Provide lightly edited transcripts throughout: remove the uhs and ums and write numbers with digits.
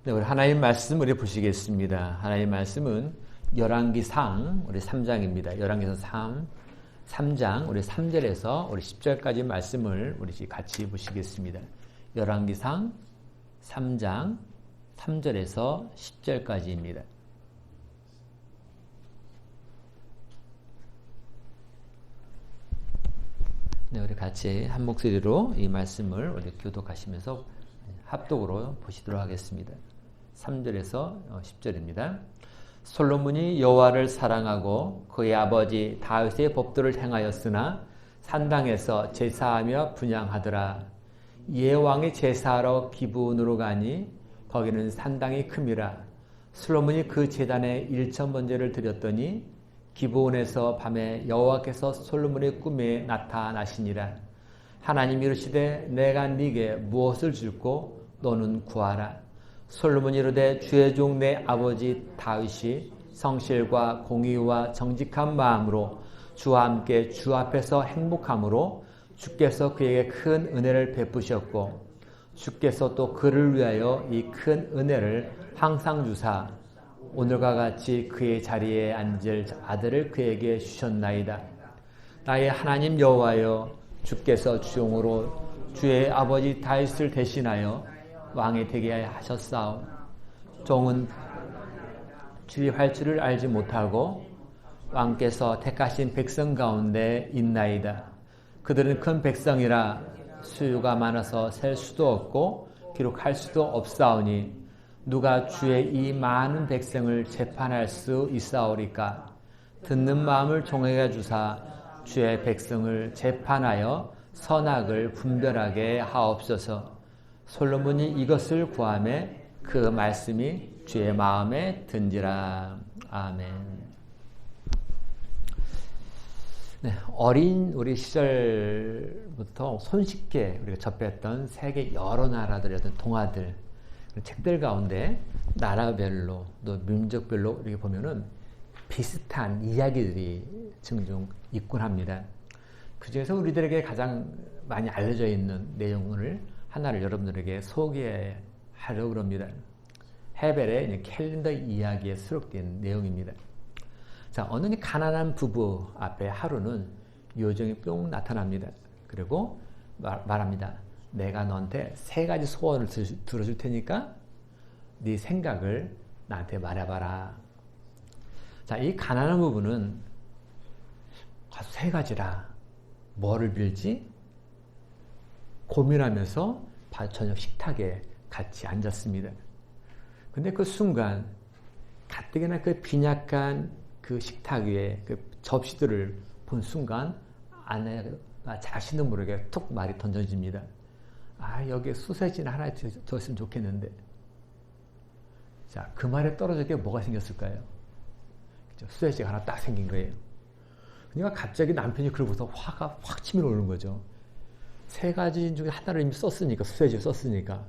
네, 우리 하나님 말씀 우리 보시겠습니다. 하나님 말씀은 열왕기상 우리 3장입니다. 열왕기상 3장 우리 3절에서 우리 10절까지 말씀을 우리 같이 보시겠습니다. 열왕기상 3장 3절에서 10절까지입니다. 네, 우리 같이 한 목소리로 이 말씀을 우리 교독하시면서 합독으로 보시도록 하겠습니다. 3절에서 10절입니다. 솔로몬이 여호와를 사랑하고 그의 아버지 다윗의 법도를 행하였으나 산당에서 제사하며 분향하더라. 이에 왕이 제사하러 기브온으로 가니 거기는 산당이 큼이라. 솔로몬이 그 제단에 일천 번제를 드렸더니 기브온에서 밤에 여호와께서 솔로몬의 꿈에 나타나시니라. 하나님이 이르시되 내가 네게 무엇을 줄고 너는 구하라. 솔로몬이 이르되 주의 종 내 아버지 다윗이 성실과 공의와 정직한 마음으로 주와 함께 주 앞에서 행복함으로 주께서 그에게 큰 은혜를 베푸셨고 주께서 또 그를 위하여 이 큰 은혜를 항상 주사 오늘과 같이 그의 자리에 앉을 아들을 그에게 주셨나이다. 나의 하나님 여호와여, 주께서 주용으로 주의 아버지 다윗을 대신하여 왕이 되게 하셨사오. 종은 출입할 줄을 알지 못하고 왕께서 택하신 백성 가운데 있나이다. 그들은 큰 백성이라 수요가 많아서 셀 수도 없고 기록할 수도 없사오니 누가 주의 이 많은 백성을 재판할 수 있사오리까? 듣는 마음을 종에게 주사 주의 백성을 재판하여 선악을 분별하게 하옵소서. 솔로몬이 이것을 구하매 그 말씀이 주의 마음에 든지라. 아멘. 네, 어린 우리 시절부터 손쉽게 우리가 접했던 세계 여러 나라들의 어떤 동화들, 책들 가운데 나라별로 또 민족별로 이렇게 보면은 비슷한 이야기들이 종종 있곤 합니다. 그 중에서 우리들에게 가장 많이 알려져 있는 내용을 하나를 여러분들에게 소개하려고 합니다. 헤벨의 캘린더 이야기에 수록된 내용입니다. 자, 어느 가난한 부부 앞에 하루는 요정이 뿅 나타납니다. 그리고 말합니다. 내가 너한테 3가지 소원을 들어줄 테니까 네 생각을 나한테 말해봐라. 자, 이 가난한 부부는 3가지라 뭐를 빌지? 고민하면서 저녁 식탁에 같이 앉았습니다. 근데 그 순간 가뜩이나 그 빈약한 그 식탁 위에 그 접시들을 본 순간 아내가 자신도 모르게 툭 말이 던져집니다. 아, 여기에 소세지는 하나 더 있으면 좋겠는데. 자, 그 말에 떨어지게 뭐가 생겼을까요? 그렇죠? 소세지가 하나 딱 생긴 거예요. 그러니까 갑자기 남편이 그걸 보고서 화가 확 치밀어 오는 거죠. 3가지 중에 하나를 이미 썼으니까, 소세지를 썼으니까.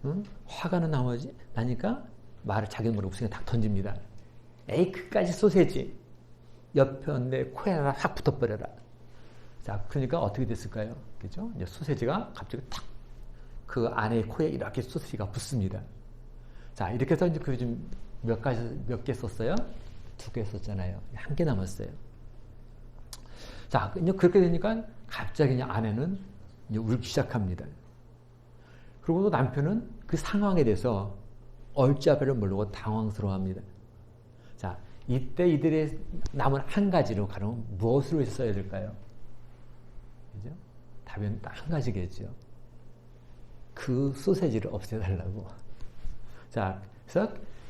응? 화가 나니까 말을 자기 모르고 그냥 딱 던집니다. 에이, 그까지 소세지. 옆에 내 코에 하나 확 붙어버려라. 자, 그러니까 어떻게 됐을까요? 그죠? 이제 소세지가 갑자기 탁 그 안에 코에 이렇게 소세지가 붙습니다. 자, 이렇게 해서 이제 그 좀 몇 개 썼어요? 2개 썼잖아요. 1개 남았어요. 자, 이제 그렇게 되니까 갑자기 이제 아내는 이제 울기 시작합니다. 그리고 또 남편은 그 상황에 대해서 얼짜배를 모르고 당황스러워합니다. 자, 이때 이들의 남은 1가지로 가령 무엇을 위해서 써야 될까요? 그죠? 답은 딱 1가지겠죠. 그 소세지를 없애달라고. 자,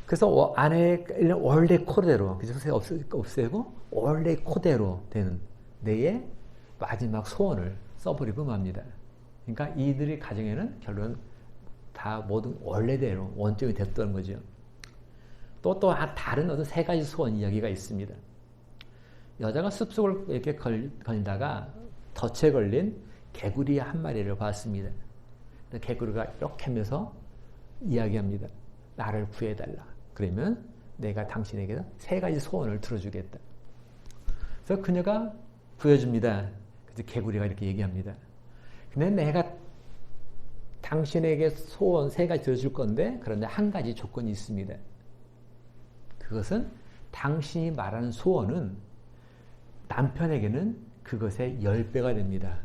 그래서 아내의 원래 코대로, 그죠? 소세지 없애고 원래 코대로 되는 내의 마지막 소원을 써버리고 맙니다. 그러니까 이들의 가정에는 결론 다 모든 원래대로 원점이 됐던 거죠. 또 다른 어떤 3가지 소원 이야기가 있습니다. 여자가 숲속을 이렇게 걸다가 덫에 걸린 개구리 한 마리를 봤습니다. 개구리가 이렇게 하면서 이야기합니다. 나를 구해달라. 그러면 내가 당신에게 3가지 소원을 들어주겠다. 그래서 그녀가 구해줍니다. 그래서 개구리가 이렇게 얘기합니다. 근데 내가 당신에게 소원 3가지 들어줄 건데 그런데 한 가지 조건이 있습니다. 그것은 당신이 말하는 소원은 남편에게는 그것의 10배가 됩니다.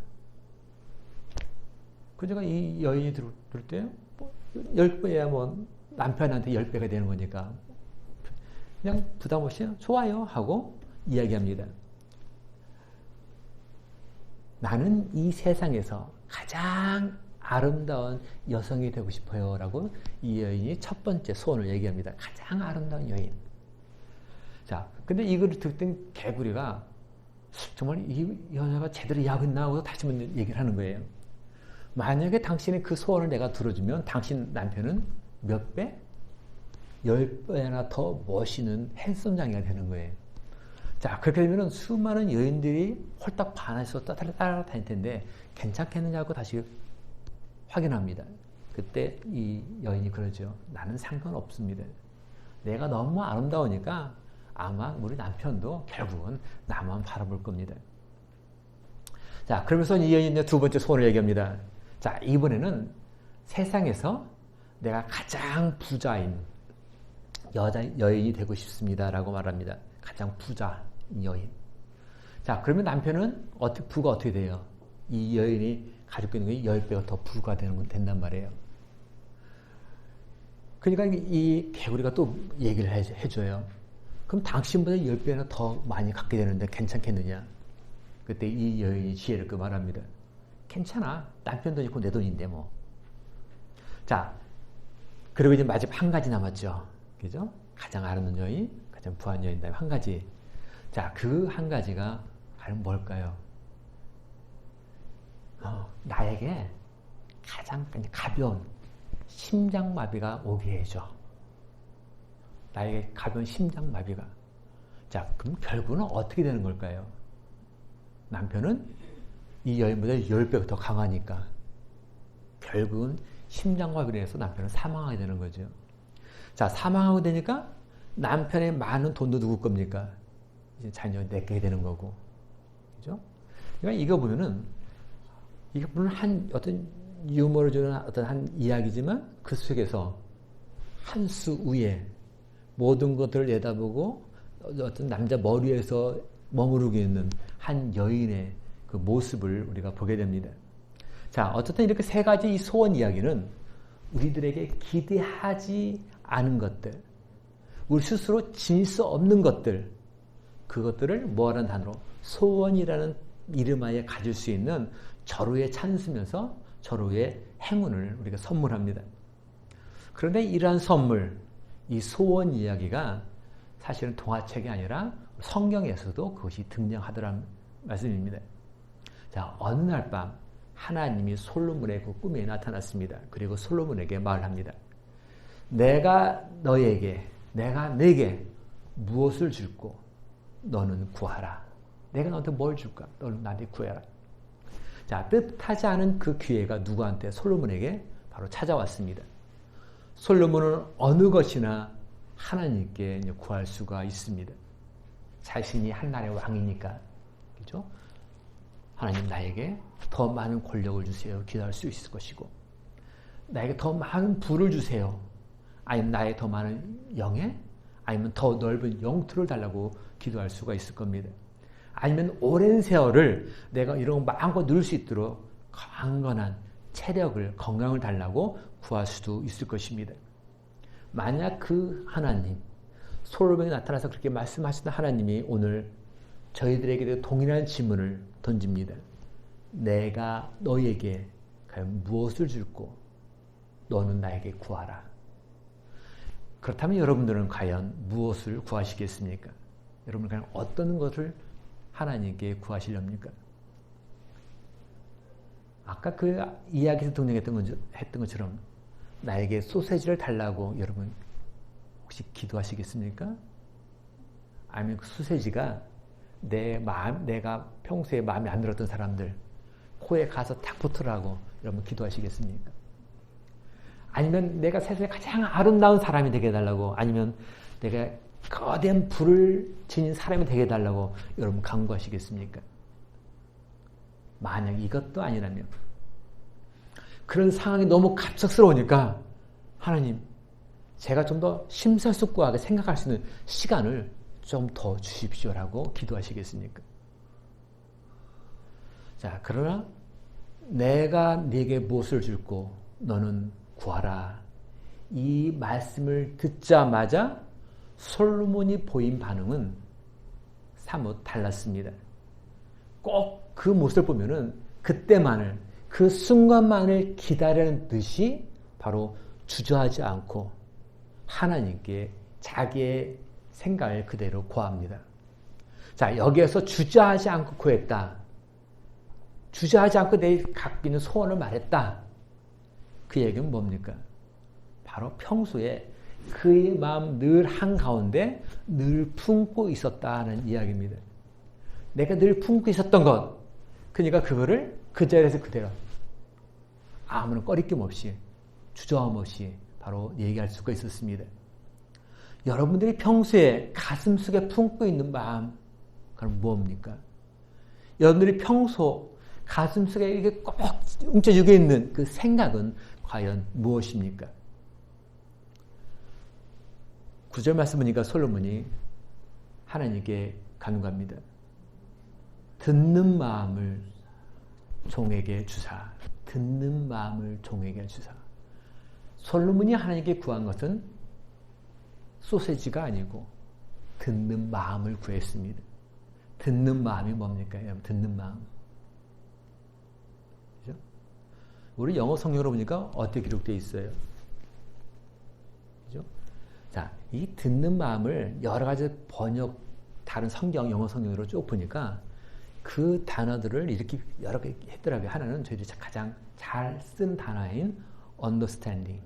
그러니까 이 여인이 들을 때 10배야 뭐 남편한테 10배가 되는 거니까 그냥 부담 없이 좋아요 하고 이야기합니다. 나는 이 세상에서 가장 아름다운 여성이 되고 싶어요 라고 이 여인이 첫 번째 소원을 얘기합니다. 가장 아름다운 여인. 자, 근데 이걸 듣던 개구리가 정말 이 여자가 제대로 이해하고 있나 하고 다시 한번 얘기를 하는 거예요. 만약에 당신의 그 소원을 내가 들어주면 당신 남편은 몇 배? 10배나 더 멋있는 핸섬 장이가 되는 거예요. 자, 그렇게 되면 수많은 여인들이 홀딱 반해서 따라다닐 텐데 괜찮겠느냐고 다시 확인합니다. 그때 이 여인이 그러죠. 나는 상관없습니다. 내가 너무 아름다우니까 아마 우리 남편도 결국은 나만 바라볼 겁니다. 자, 그러면서 이 여인이 두 번째 소원을 얘기합니다. 자, 이번에는 세상에서 내가 가장 부자인 여인이 되고 싶습니다. 라고 말합니다. 가장 부자 여인. 자, 그러면 남편은 부가 어떻게 돼요? 이 여인이 가지고 있는 게 10배가 더 부가 된단 말이에요. 그러니까 이 개구리가 또 얘기를 해줘요. 그럼 당신보다 10배나 더 많이 갖게 되는데 괜찮겠느냐? 그때 이 여인이 지혜를 그 말합니다. 괜찮아. 남편 돈 있고 내 돈인데 뭐. 자, 그리고 이제 마지막 한 가지 남았죠. 그죠? 가장 아름다운 여인, 가장 부한 여인, 다음에 한 가지. 자, 그 한 가지가 과연 뭘까요? 나에게 가장 가벼운 심장마비가 오게 해줘. 나에게 가벼운 심장마비가. 자, 그럼 결국은 어떻게 되는 걸까요? 남편은 이 여인보다 10배가 더 강하니까 결국은 심장마비로 인해서 남편은 사망하게 되는 거죠. 자, 사망하게 되니까 남편의 많은 돈도 누구 겁니까? 이제 자녀 내게 되는 거고. 그죠? 그러니까 이거 보면은 이게 물론 어떤 유머를 주는 어떤 한 이야기지만 그 속에서 한 수 위에 모든 것들을 내다보고 어떤 남자 머리에서 머무르고 있는 한 여인의 그 모습을 우리가 보게 됩니다. 자, 어쨌든 이렇게 3가지 이 소원 이야기는 우리들에게 기대하지 않은 것들, 우리 스스로 지닐 수 없는 것들, 그것들을 뭐라는 단어로 소원이라는 이름하에 가질 수 있는 절호의 찬스면서 절호의 행운을 우리가 선물합니다. 그런데 이러한 선물, 이 소원 이야기가 사실은 동화책이 아니라 성경에서도 그것이 등장하더란 말씀입니다. 자, 어느 날 밤 하나님이 솔로몬의 그 꿈에 나타났습니다. 그리고 솔로몬에게 말합니다. 내가 내게 무엇을 줄고 너는 구하라. 내가 너한테 뭘 줄까? 너는 나한테 구해라. 자, 뜻하지 않은 그 기회가 누구한테? 솔로몬에게 바로 찾아왔습니다. 솔로몬은 어느 것이나 하나님께 구할 수가 있습니다. 자신이 한나라의 왕이니까. 그죠? 하나님 나에게 더 많은 권력을 주세요. 기도할 수 있을 것이고. 나에게 더 많은 부를 주세요. 아니면 나에게 더 많은 영예? 아니면 더 넓은 영토를 달라고 기도할 수가 있을 겁니다. 아니면 오랜 세월을 내가 이런 마음껏 누릴 수 있도록 강건한 체력을, 건강을 달라고 구할 수도 있을 것입니다. 만약 그 하나님, 솔로몬에 나타나서 그렇게 말씀하시던 하나님이 오늘 저희들에게도 동일한 질문을 던집니다. 내가 너에게 과연 무엇을 줄고 너는 나에게 구하라. 그렇다면 여러분들은 과연 무엇을 구하시겠습니까? 여러분 과연 어떤 것을 하나님께 구하시렵니까? 아까 그 이야기에서 등장했던 것처럼 나에게 소세지를 달라고 여러분 혹시 기도하시겠습니까? 아니면 그 소세지가 내가 평소에 마음에 안 들었던 사람들 코에 가서 탁 붙으라고 여러분 기도하시겠습니까? 아니면 내가 세상에 가장 아름다운 사람이 되게 해달라고, 아니면 내가 거대한 불을 지닌 사람이 되게 해달라고 여러분 간구하시겠습니까? 만약 이것도 아니라면, 그런 상황이 너무 갑작스러우니까 하나님, 제가 좀 더 심사숙고하게 생각할 수 있는 시간을 좀 더 주십시오라고 기도하시겠습니까? 자, 그러나 내가 네게 무엇을 줄고 너는 구하라. 이 말씀을 듣자마자 솔로몬이 보인 반응은 사뭇 달랐습니다. 꼭 그 모습을 보면은 그때만을, 그 순간만을 기다리는 듯이 바로 주저하지 않고 하나님께 자기의 생각을 그대로 구합니다. 자, 여기에서 주저하지 않고 구했다. 주저하지 않고 내 갖고 있는 소원을 말했다. 그 얘기는 뭡니까? 바로 평소에 그의 마음 늘 한가운데 늘 품고 있었다는 이야기입니다. 내가 늘 품고 있었던 것, 그러니까 그거를 그 자리에서 그대로 아무런 꺼리낌 없이, 주저함 없이 바로 얘기할 수가 있었습니다. 여러분들이 평소에 가슴속에 품고 있는 마음, 그럼 뭡니까? 여러분들이 평소 가슴속에 이렇게 꼭 움켜쥐고 있는 그 생각은 과연 무엇입니까? 9절 말씀 보니까 솔로몬이 하나님께 간구합니다. 듣는 마음을 종에게 주사. 듣는 마음을 종에게 주사. 솔로몬이 하나님께 구한 것은 소세지가 아니고 듣는 마음을 구했습니다. 듣는 마음이 뭡니까? 듣는 마음. 그죠? 우리 영어 성경으로 보니까 어떻게 기록되어 있어요? 그죠? 자, 이 듣는 마음을 여러 가지 번역, 다른 성경, 영어 성경으로 쭉 보니까 그 단어들을 이렇게 여러 개 했더라고요. 하나는 저희들이 가장 잘 쓴 단어인 understanding,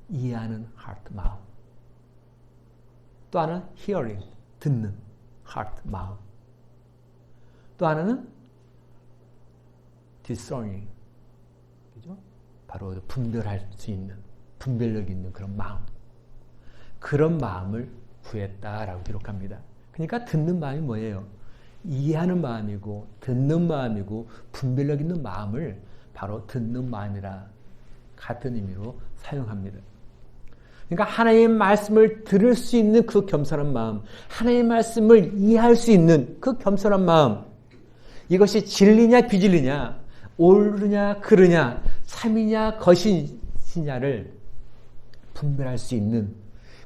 이해하는 heart, 마음. 또 하나는 hearing, 듣는 heart, 마음. 또 하나는 discerning, 그죠? 바로 분별할 수 있는, 분별력 있는 그런 마음. 그런 마음을 구했다라고 기록합니다. 그러니까 듣는 마음이 뭐예요? 이해하는 마음이고 듣는 마음이고 분별력 있는 마음을 바로 듣는 마음이라 같은 의미로 사용합니다. 그러니까 하나님의 말씀을 들을 수 있는 그 겸손한 마음, 하나님의 말씀을 이해할 수 있는 그 겸손한 마음, 이것이 진리냐 비진리냐, 옳으냐 그르냐, 참이냐 거짓이냐를 분별할 수 있는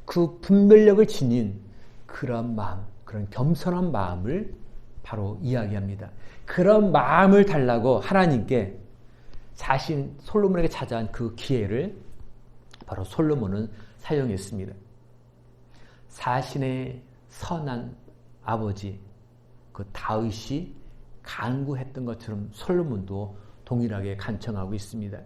그 분별력을 지닌 그런 마음, 그런 겸손한 마음을 바로 이야기합니다. 그런 마음을 달라고 하나님께 자신 솔로몬에게 찾아온 그 기회를 바로 솔로몬은 사용했습니다. 자신의 선한 아버지 그 다윗이 간구했던 것처럼 솔로몬도 동일하게 간청하고 있습니다.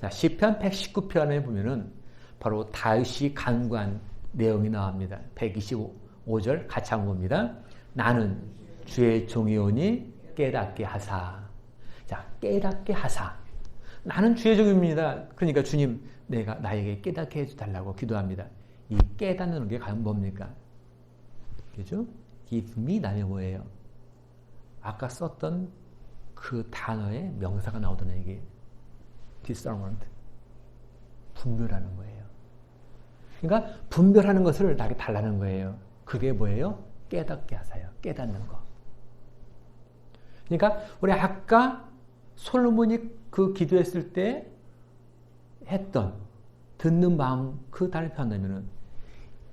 자, 시편 119편에 보면은 바로 다윗이 간구한 내용이 나옵니다. 125절 같이 한번 봅니다. 나는 주의 종이오니 깨닫게 하사. 자, 깨닫게 하사. 나는 주의 종입니다. 그러니까 주님, 내가 나에게 깨닫게 해달라고 기도합니다. 이 깨닫는 게 과연 뭡니까? 그죠? give me 다음에 뭐예요? 아까 썼던 그 단어의 명사가 나오던 이게 discernment. 분별하는 거예요. 그러니까 분별하는 것을 나에게 달라는 거예요. 그게 뭐예요? 깨닫게 하사요. 깨닫는 거. 그러니까 우리 아까 솔로몬이 그 기도했을 때 했던 듣는 마음 그 단을 표현하면은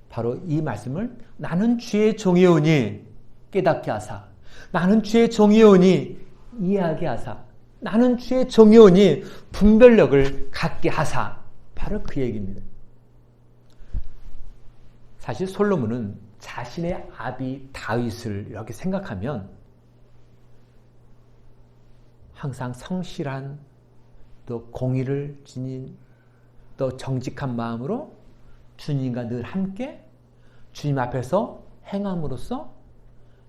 바로 이 말씀을 나는 주의 종이오니 깨닫게 하사. 나는 주의 종이오니 이해하게 하사. 나는 주의 종이오니 분별력을 갖게 하사. 바로 그 얘기입니다. 사실 솔로몬은 자신의 아비 다윗을 이렇게 생각하면 항상 성실한 또 공의를 지닌 또 정직한 마음으로 주님과 늘 함께 주님 앞에서 행함으로써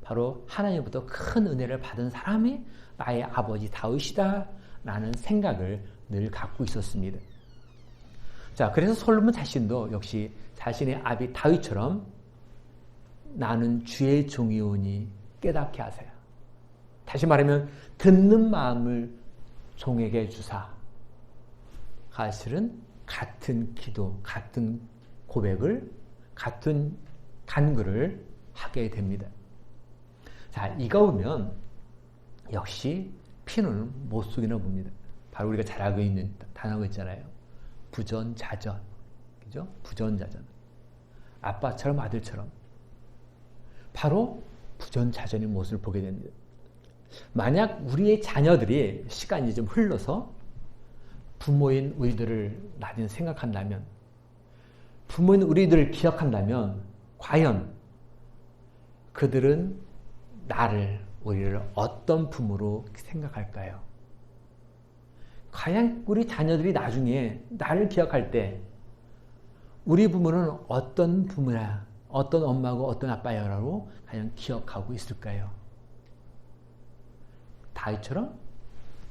바로 하나님부터 큰 은혜를 받은 사람이 나의 아버지 다윗이다 라는 생각을 늘 갖고 있었습니다. 자, 그래서 솔로몬 자신도 역시 자신의 아비 다윗처럼 나는 주의 종이오니 깨닫게 하세요. 다시 말하면 듣는 마음을 종에게 주사. 사실은 같은 기도, 같은 고백을, 같은 간구를 하게 됩니다. 자, 이거 보면 역시 피는 못 속이나 봅니다. 바로 우리가 잘 알고 있는 단어가 있잖아요. 부전자전. 그죠? 부전자전. 아빠처럼 아들처럼. 바로 부전자전의 모습을 보게 됩니다. 만약 우리의 자녀들이 시간이 좀 흘러서 부모인 우리들을 나중에 생각한다면, 부모인 우리들을 기억한다면, 과연 그들은 우리를 어떤 부모로 생각할까요? 과연 우리 자녀들이 나중에 나를 기억할 때 우리 부모는 어떤 부모야, 어떤 엄마고 어떤 아빠야라고 과연 기억하고 있을까요? 다윗처럼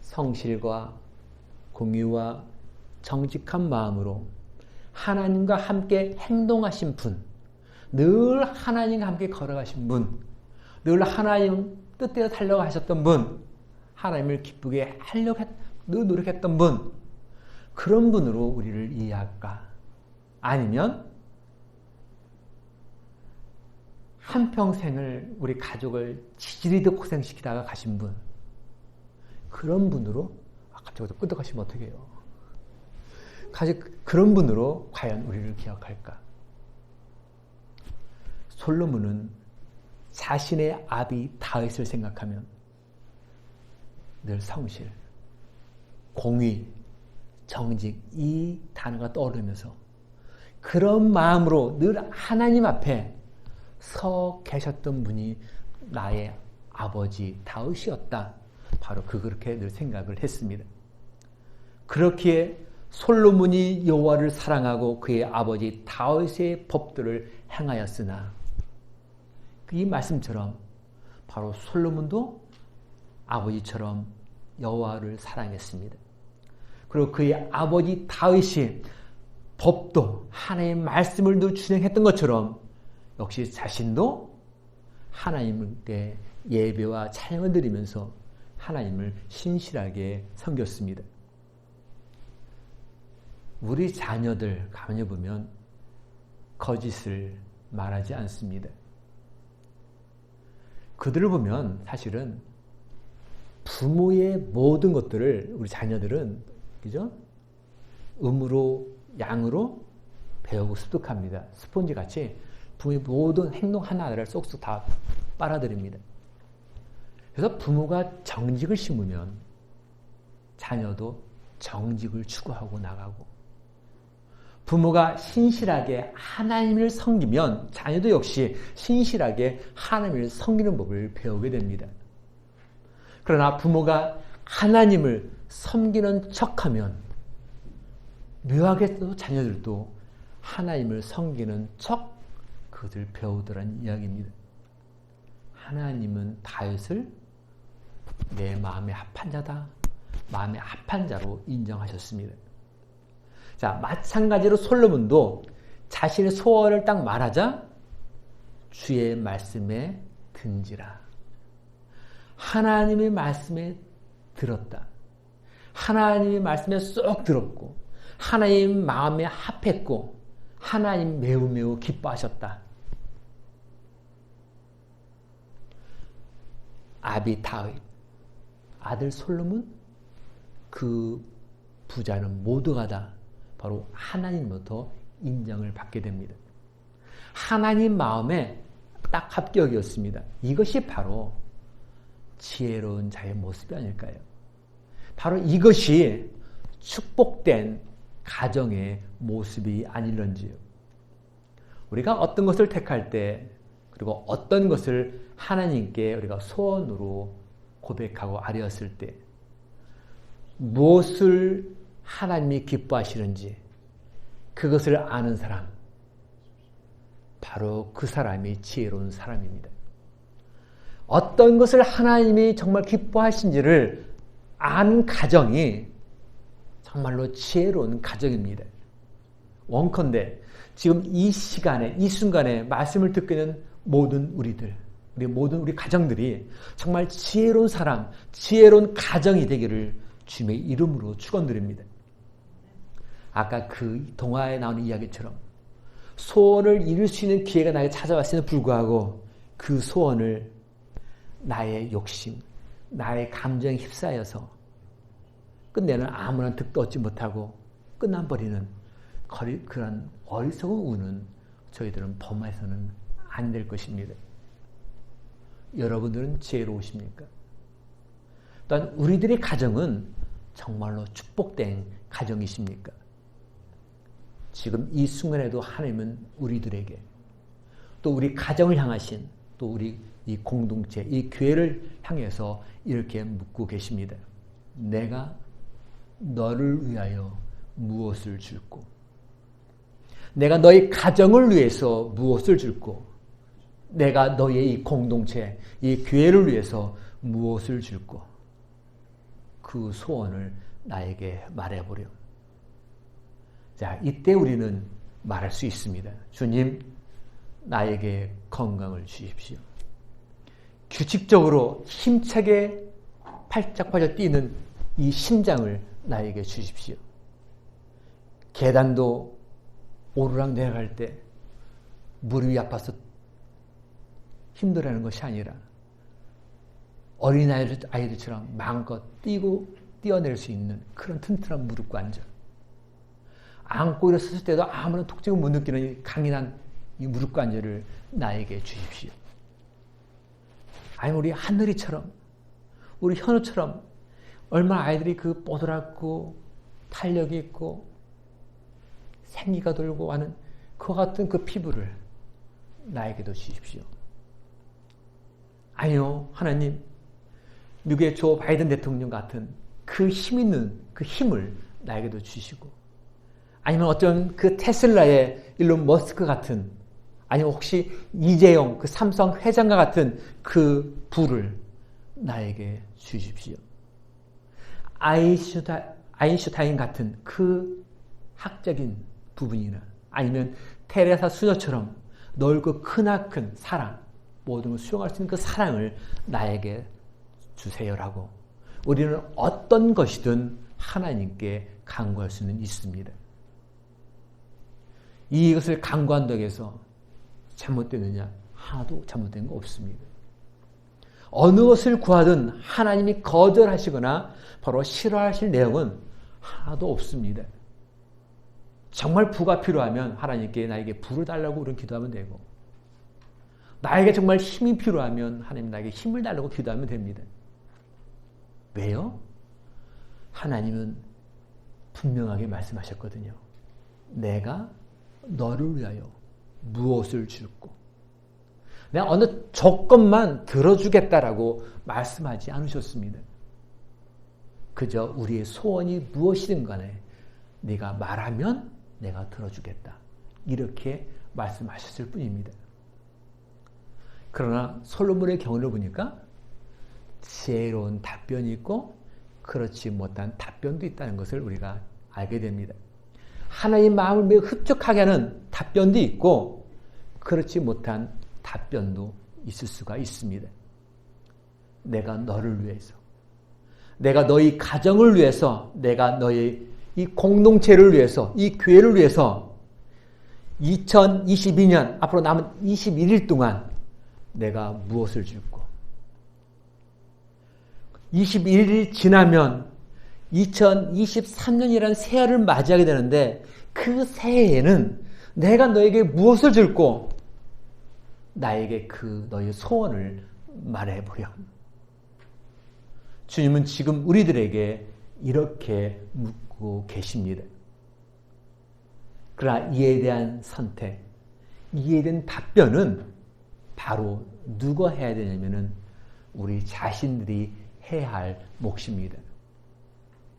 성실과 공의와 정직한 마음으로 하나님과 함께 행동하신 분, 늘 하나님과 함께 걸어가신 분, 늘 하나님 뜻대로 살려고 하셨던 분, 하나님을 기쁘게 하려고 늘 노력했던 분, 그런 분으로 우리를 이해할까? 아니면 한평생을 우리 가족을 지지리도 고생시키다가 가신 분, 그런 분으로 갑자기 끄덕하시면 어떻게 해요? 그런 분으로 과연 우리를 기억할까? 솔로몬은 자신의 아비 다윗을 생각하면 늘 성실, 공의, 정직 이 단어가 떠오르면서 그런 마음으로 늘 하나님 앞에 서 계셨던 분이 나의 아버지 다윗이었다. 바로 그렇게 늘 생각을 했습니다. 그렇기에 솔로몬이 여호와를 사랑하고 그의 아버지 다윗의 법들을 행하였으나 이 말씀처럼 바로 솔로몬도 아버지처럼 여호와를 사랑했습니다. 그리고 그의 아버지 다윗이 법도 하나님의 말씀을 늘 준행했던 것처럼 역시 자신도 하나님께 예배와 찬양을 드리면서 하나님을 신실하게 섬겼습니다. 우리 자녀들 가만히 보면 거짓을 말하지 않습니다. 그들을 보면 사실은 부모의 모든 것들을 우리 자녀들은 그죠? 음으로 양으로 배우고 습득합니다. 스폰지 같이 부모의 모든 행동 하나하나를 쏙쏙 다 빨아들입니다. 그래서 부모가 정직을 심으면 자녀도 정직을 추구하고 나가고, 부모가 신실하게 하나님을 섬기면 자녀도 역시 신실하게 하나님을 섬기는 법을 배우게 됩니다. 그러나 부모가 하나님을 섬기는 척하면 묘하게도 자녀들도 하나님을 섬기는 척 그것을 배우더라는 이야기입니다. 하나님은 다윗을 내 마음에 합한 자다, 마음에 합한 자로 인정하셨습니다. 자, 마찬가지로 솔로몬도 자신의 소원을 딱 말하자 주의 말씀에 든지라. 하나님의 말씀에 들었다. 하나님의 말씀에 쏙 들었고 하나님 마음에 합했고 하나님 매우 매우 기뻐하셨다. 아비 다윗, 아들 솔로몬, 그 부자는 모두가 다 바로 하나님부터 인정을 받게 됩니다. 하나님 마음에 딱 합격이었습니다. 이것이 바로 지혜로운 자의 모습이 아닐까요? 바로 이것이 축복된 가정의 모습이 아닐런지요. 우리가 어떤 것을 택할 때, 그리고 어떤 것을 하나님께 우리가 소원으로 고백하고 아뢰었을 때 무엇을 하나님이 기뻐하시는지 그것을 아는 사람, 바로 그 사람이 지혜로운 사람입니다. 어떤 것을 하나님이 정말 기뻐하신지를 아는 가정이 정말로 지혜로운 가정입니다. 원컨대 지금 이 시간에, 이 순간에 말씀을 듣고 있는 모든 우리 가정들이 정말 지혜로운 사람, 지혜로운 가정이 되기를 주님의 이름으로 축원드립니다. 아까 그 동화에 나오는 이야기처럼 소원을 이룰 수 있는 기회가 나에게 찾아왔음에도 불구하고 그 소원을 나의 욕심, 나의 감정에 휩싸여서 끝내는 아무런 득도 얻지 못하고 끝나버리는 그런 어리석은 운은 저희들은 범해서는 안 될 것입니다. 여러분들은 지혜로우십니까? 또한 우리들의 가정은 정말로 축복된 가정이십니까? 지금 이 순간에도 하나님은 우리들에게 또 우리 가정을 향하신 또 우리 이 공동체, 이 교회를 향해서 이렇게 묻고 계십니다. 내가 너를 위하여 무엇을 줄고 내가 너희 가정을 위해서 무엇을 줄고 내가 너의 이 공동체, 이 교회를 위해서 무엇을 줄고 그 소원을 나에게 말해보렴. 자, 이때 우리는 말할 수 있습니다. 주님, 나에게 건강을 주십시오. 규칙적으로 힘차게 팔짝팔짝 뛰는 이 심장을 나에게 주십시오. 계단도 오르락 내려갈 때 무릎이 아파서 힘들어하는 것이 아니라 어린아이들처럼 마음껏 뛰고 뛰어낼 수 있는 그런 튼튼한 무릎 관절. 앉고 일어섰을 때도 아무런 통증을 못 느끼는 강인한 이 무릎 관절을 나에게 주십시오. 아니면 우리 하늘이처럼, 우리 현우처럼 얼마나 아이들이 그 뽀드랗고 탄력이 있고 생기가 돌고 하는 그와 같은 그 피부를 나에게도 주십시오. 아니요, 하나님, 미국의 조 바이든 대통령 같은 그 힘 있는 그 힘을 나에게도 주시고, 아니면 어떤 그 테슬라의 일론 머스크 같은, 아니면 혹시 이재용 그 삼성 회장과 같은 그 부를 나에게 주십시오. 아인슈타인 같은 그 학적인 부분이나 아니면 테레사 수녀처럼 넓고 크나큰 사랑, 모든 걸 수용할 수 있는 그 사랑을 나에게 주세요라고 우리는 어떤 것이든 하나님께 간구할 수는 있습니다. 이것을 간구한다고 해서 잘못되느냐? 하나도 잘못된 거 없습니다. 어느 것을 구하든 하나님이 거절하시거나 바로 싫어하실 내용은 하나도 없습니다. 정말 부가 필요하면 하나님께 나에게 부를 달라고 우리는 기도하면 되고, 나에게 정말 힘이 필요하면 하나님 나에게 힘을 달라고 기도하면 됩니다. 왜요? 하나님은 분명하게 말씀하셨거든요. 내가 너를 위하여 무엇을 줄고 내가 어느 조건만 들어주겠다라고 말씀하지 않으셨습니다. 그저 우리의 소원이 무엇이든 간에 네가 말하면 내가 들어주겠다. 이렇게 말씀하셨을 뿐입니다. 그러나 솔로몬의 경우를 보니까 지혜로운 답변이 있고 그렇지 못한 답변도 있다는 것을 우리가 알게 됩니다. 하나님 마음을 매우 흡족하게 하는 답변도 있고 그렇지 못한 답변도 있을 수가 있습니다. 내가 너를 위해서, 내가 너희 가정을 위해서, 내가 너희 이 공동체를 위해서, 이 교회를 위해서 2022년 앞으로 남은 21일 동안 내가 무엇을 줄고 21일이 지나면 2023년이라는 새해를 맞이하게 되는데 그 새해에는 내가 너에게 무엇을 줄고 나에게 그 너의 소원을 말해보렴. 주님은 지금 우리들에게 이렇게 묻고 계십니다. 그러나 이에 대한 선택, 이에 대한 답변은 바로 누가 해야 되냐면은 우리 자신들이 해야 할 몫입니다.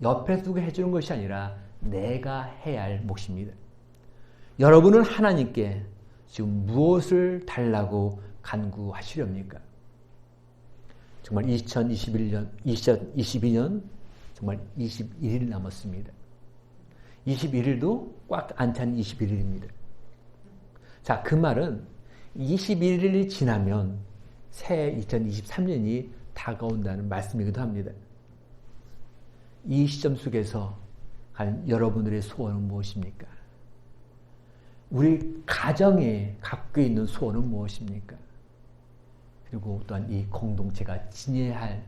옆에서 누가 해주는 것이 아니라 내가 해야 할 몫입니다. 여러분은 하나님께 지금 무엇을 달라고 간구하시렵니까? 정말 2022년 정말 21일 남았습니다. 21일도 꽉 안 찬 21일입니다. 자, 그 말은 21일이 지나면 새해 2023년이 다가온다는 말씀이기도 합니다. 이 시점 속에서 과연 여러분들의 소원은 무엇입니까? 우리 가정에 갖고 있는 소원은 무엇입니까? 그리고 또한 이 공동체가 지녀야 할,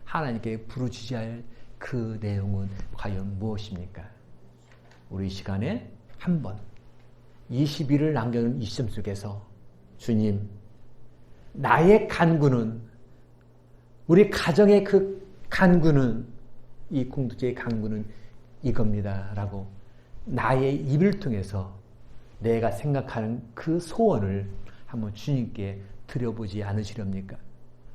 하나님께 부르짖어야 할 그 내용은 과연 무엇입니까? 우리 시간에 한번 20일을 남겨놓은 이 시점 속에서 주님, 나의 간구는, 우리 가정의 그 간구는, 이 공동체의 간구는 이겁니다 라고 나의 입을 통해서 내가 생각하는 그 소원을 한번 주님께 드려보지 않으시렵니까?